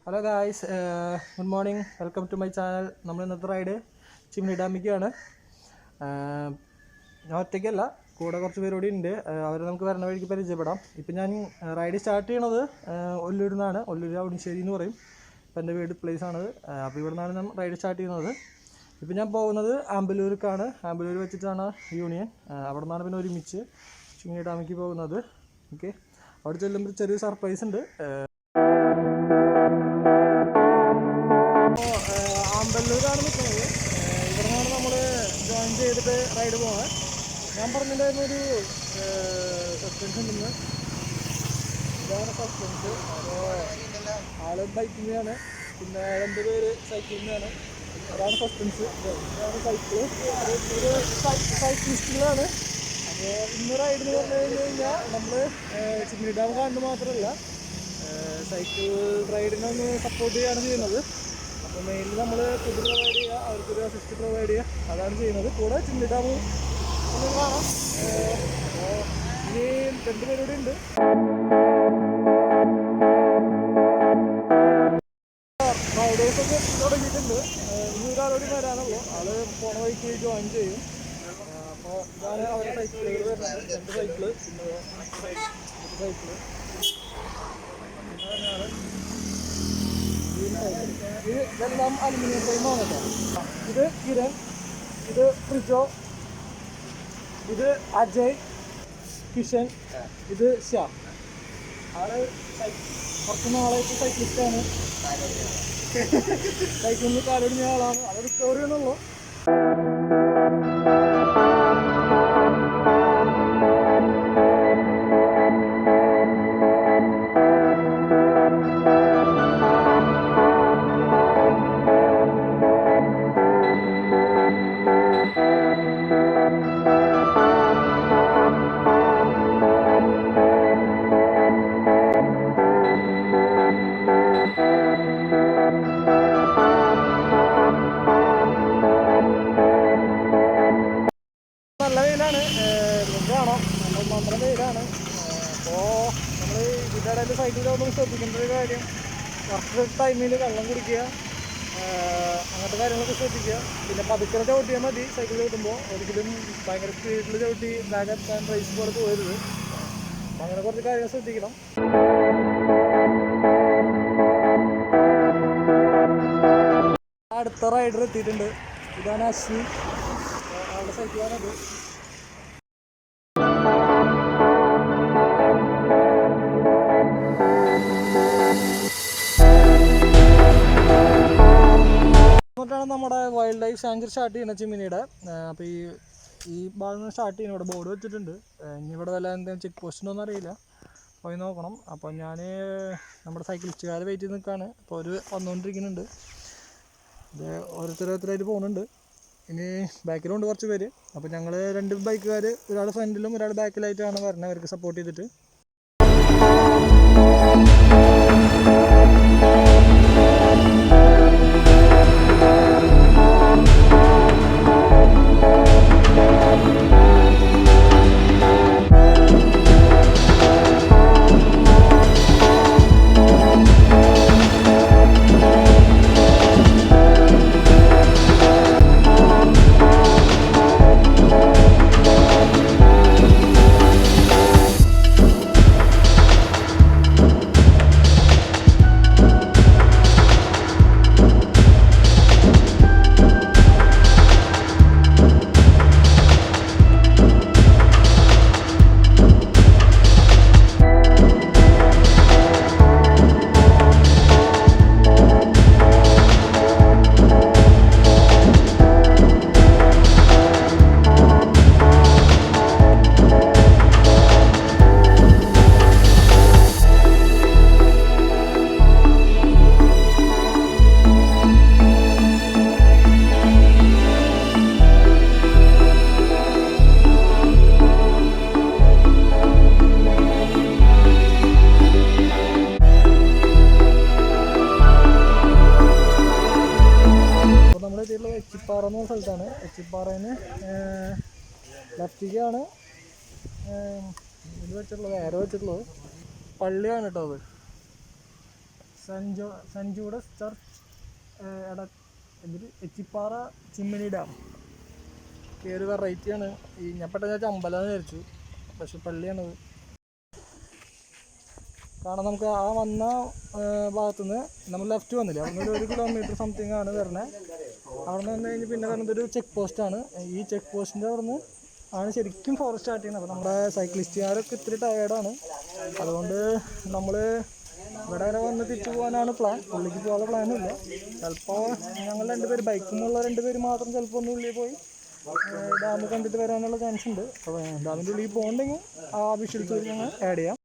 Hello guys, good morning. Welcome to my channel. നമ്മൾ ഇന്നത്തെ ride Chimmini ഡാമിലേക്കാണ്. ഞാൻ ഒറ്റയ്ക്കല്ല, കൂടെ കുറച്ച് പേരോടെ ഉണ്ട്. അവരെ നമുക്ക് വരണ വഴിക്ക് പരിചയപ്പെടാം. ഇപ്പം ഞാൻ റൈഡ് സ്റ്റാർട്ട് ചെയ്യണത് ഒല്ലൂരിൽ നിന്നാണ്. ഒല്ലൂർ അവിണിശ്ശേരി എന്ന് പറയും. ഇപ്പം എൻ്റെ വീട് പ്ലേസാണത്. അപ്പോൾ ഇവിടെ നിന്നാണ് ഞാൻ റൈഡ് സ്റ്റാർട്ട് ചെയ്യുന്നത്. ഇപ്പം ഞാൻ പോകുന്നത് ആമ്പലൂർക്കാണ്. ആമ്പലൂർ വെച്ചിട്ടാണ് യൂണിയൻ. അവിടെ നിന്നാണ് പിന്നെ ഒരുമിച്ച് ചിമ്മിനി ഡാമിലേക്ക് പോകുന്നത്. ഓക്കെ, അവിടെ ചെല്ലുമ്പോൾ ചെറിയ സർപ്രൈസ് ഉണ്ട്. ആമ്പല്ലൂരാണ് നിൽക്കുന്നത്. ഇവിടെ നിന്നാണ് നമ്മൾ ജോയിൻ ചെയ്തിട്ട് റൈഡ് പോകുന്നത്. ഞാൻ പറഞ്ഞിട്ടുണ്ടായിരുന്ന ഒരു സസ്പെൻസ് ഉണ്ടെന്ന്. ഇതാണ് സസ്പെൻസ്. അപ്പോൾ ആള് ബൈക്കിങ്ങാണ്, പിന്നെ 2 പേര് സൈക്ലിങ്ങാണ്. അതാണ് സസ്പെൻസ്. ഇതാണ് സൈക്കിള്. ഒരു സൈക്ലിസ്റ്റുകളാണ്. അപ്പോൾ ഇന്ന് റൈഡ് എന്ന് പറഞ്ഞു കഴിഞ്ഞാൽ നമ്മൾ ചിമ്മിനി ഡാം കാണുന്നത് മാത്രമല്ല, സൈക്കിൾ റൈഡിനൊന്ന് സപ്പോർട്ട് ചെയ്യുകയാണ് ചെയ്യുന്നത്. അപ്പോൾ മെയിൻലി നമ്മൾ ഫുഡ് പ്രൊവൈഡ് ചെയ്യുക, അവർക്കൊരു അസിസ്റ്റ് പ്രൊവൈഡ് ചെയ്യുക, അതാണ് ചെയ്യുന്നത്. കൂടെ ചിമ്മിനി ഡാം ഒന്ന് കാണാം. അപ്പോൾ ഇനി 2 പേരോടെ ഉണ്ട്. റൈഡേഴ്സൊക്കെ തുടങ്ങിയിട്ടുണ്ട്. ഇനി ഒരാളോട് വരാനുള്ളൂ. ആള് പോണ വഴിക്ക് ജോയിൻ ചെയ്യും. അപ്പോൾ ഇതാണ് അവരുടെ സൈക്കിളുകൾ വരുന്നത്. 2 സൈക്കിള്, പിന്നെ സൈക്കിള്, ഇതെല്ലാം അലുമിനിയം ഫ്രെയിമാണ് കേട്ടോ. ഇത് കിരൺ, ഇത് പ്രിജോ, ഇത് അജയ്, കിഷൻ, ഇത് ശ്യാം. ആള് കുറച്ച് നാളായിട്ട് സൈക്ലിസ്റ്റാണ്. സൈക്കിളിൽ കാലൊടിഞ്ഞ ആളാണ്. അത് റിക്കവറി എന്നുള്ളൂ. നല്ല വെയിലാണ്, കാണാം. നല്ല വെയിലാണ്. അപ്പോൾ നമ്മൾ ഇതിൻ്റെ ഇടയിൽ സൈക്കിളിലൊന്നും ശ്രദ്ധിക്കേണ്ട ഒരു കാര്യം, കറക്റ്റ് ടൈമിൽ വെള്ളം കുടിക്കുക, അങ്ങനത്തെ കാര്യങ്ങളൊക്കെ ശ്രദ്ധിക്കുക. പിന്നെ പതുക്കെ ചവിട്ടിയാൽ മതി. സൈക്കിൾ ചവിട്ടുമ്പോൾ ഒരിക്കലും ഭയങ്കര സ്പീഡിൽ ചവിട്ടി ബാക്ക് ആൻഡ് റേസ് പോലെ പോകരുത്. അപ്പം അങ്ങനെ കുറച്ച് കാര്യങ്ങൾ ശ്രദ്ധിക്കണം. അടുത്ത റൈഡർ എത്തിയിട്ടുണ്ട്. ഇതാണ് അശ്വിൻ. അവളുടെ സൈക്കിളാണത്. എന്നിട്ടാണ് നമ്മുടെ വൈൽഡ് ലൈഫ് സാങ്ച്വറി സ്റ്റാർട്ട് ചെയ്യുന്നത് ചിമ്മിനിയുടെ. അപ്പോൾ ഈ ഭാഗം സ്റ്റാർട്ട് ചെയ്യുന്നത് ഇവിടെ ബോർഡ് വെച്ചിട്ടുണ്ട്. ഇനി ഇവിടെ വല്ല എന്തെങ്കിലും ചെക്ക് പോസ്റ്റ് ഉണ്ടോയെന്ന് അറിയില്ല, പോയി നോക്കണം. അപ്പോൾ ഞാൻ നമ്മുടെ സൈക്ലിസ്റ്റുകാരെ വെയിറ്റ് ചെയ്ത് നിൽക്കുകയാണ്. അപ്പോൾ അവർ വന്നുകൊണ്ടിരിക്കുന്നുണ്ട്. ഇത് ഓരോരുത്തരായിട്ട് പോകുന്നുണ്ട്. ഇനി ബാക്കിലുണ്ട് കുറച്ച് പേര്. അപ്പോൾ ഞങ്ങൾ 2 ബൈക്കുകാർ, ഒരാൾ ഫ്രണ്ടിലും ഒരാൾ ബാക്കിലായിട്ടാണ് വരുന്നത്, അവർക്ക് സപ്പോർട്ട് ചെയ്തിട്ട്. എച്ചിപ്പാറ എന്ന് പറഞ്ഞ സ്ഥലത്താണ്. എച്ചിപ്പാറേന്ന് ലെഫ്റ്റിലേക്കാണ് ഇത് വെച്ചിട്ടുള്ളത്, ഏരോ വെച്ചിട്ടുള്ളത്. പള്ളിയാണ് കേട്ടോ അത്. സെൻറ്റ് ജൂഡസ് ചർച്ച് എന്തൊരു എച്ചിപ്പാറ ചിമ്മിനി ഡാം. ഒരു വെറൈറ്റിയാണ്. ഞാൻ പെട്ടെന്ന് അമ്പലമെന്ന് വിചാരിച്ചു, പക്ഷെ പള്ളിയാണത്. കാരണം നമുക്ക് ആ വന്ന ഭാഗത്തുനിന്ന് നമ്മൾ ലെഫ്റ്റ് വന്നില്ല, അവിടെ നിന്ന് 1 കിലോമീറ്റർ സംതിങ് ആണ് വരണത്. അവിടെ നിന്ന് വന്നു കഴിഞ്ഞ് പിന്നെ വരുന്നതൊരു ചെക്ക് പോസ്റ്റാണ്. ഈ ചെക്ക് പോസ്റ്റിൻ്റെ അവിടെ നിന്ന് ആണ് ശരിക്കും ഫോറസ്റ്റ് സ്റ്റാർട്ട് ചെയ്യുന്നത്. അപ്പോൾ നമ്മുടെ സൈക്ലിസ്റ്റുകാരൊക്കെ ഇത്തിരി ടയേർഡാണ്. അതുകൊണ്ട് നമ്മൾ ഇവിടെ വരെ വന്ന് തിരിച്ചു പോകാനാണ് പ്ലാൻ. ഉള്ളിലേക്ക് പോകാനുള്ള പ്ലാനില്ല. ചിലപ്പോൾ ഞങ്ങൾ 2 പേര്, ബൈക്കുമുള്ള 2 പേര് മാത്രം ചിലപ്പോൾ ഒന്ന് ഉള്ളിൽ പോയി ഡാം കണ്ടിട്ട് വരാനുള്ള ചാൻസ് ഉണ്ട്. അപ്പോൾ ഡാമിൻ്റെ ഉള്ളിൽ പോകണമെങ്കിൽ ആ വിഷ്വൽസ് ഞങ്ങൾ ആഡ് ചെയ്യാം.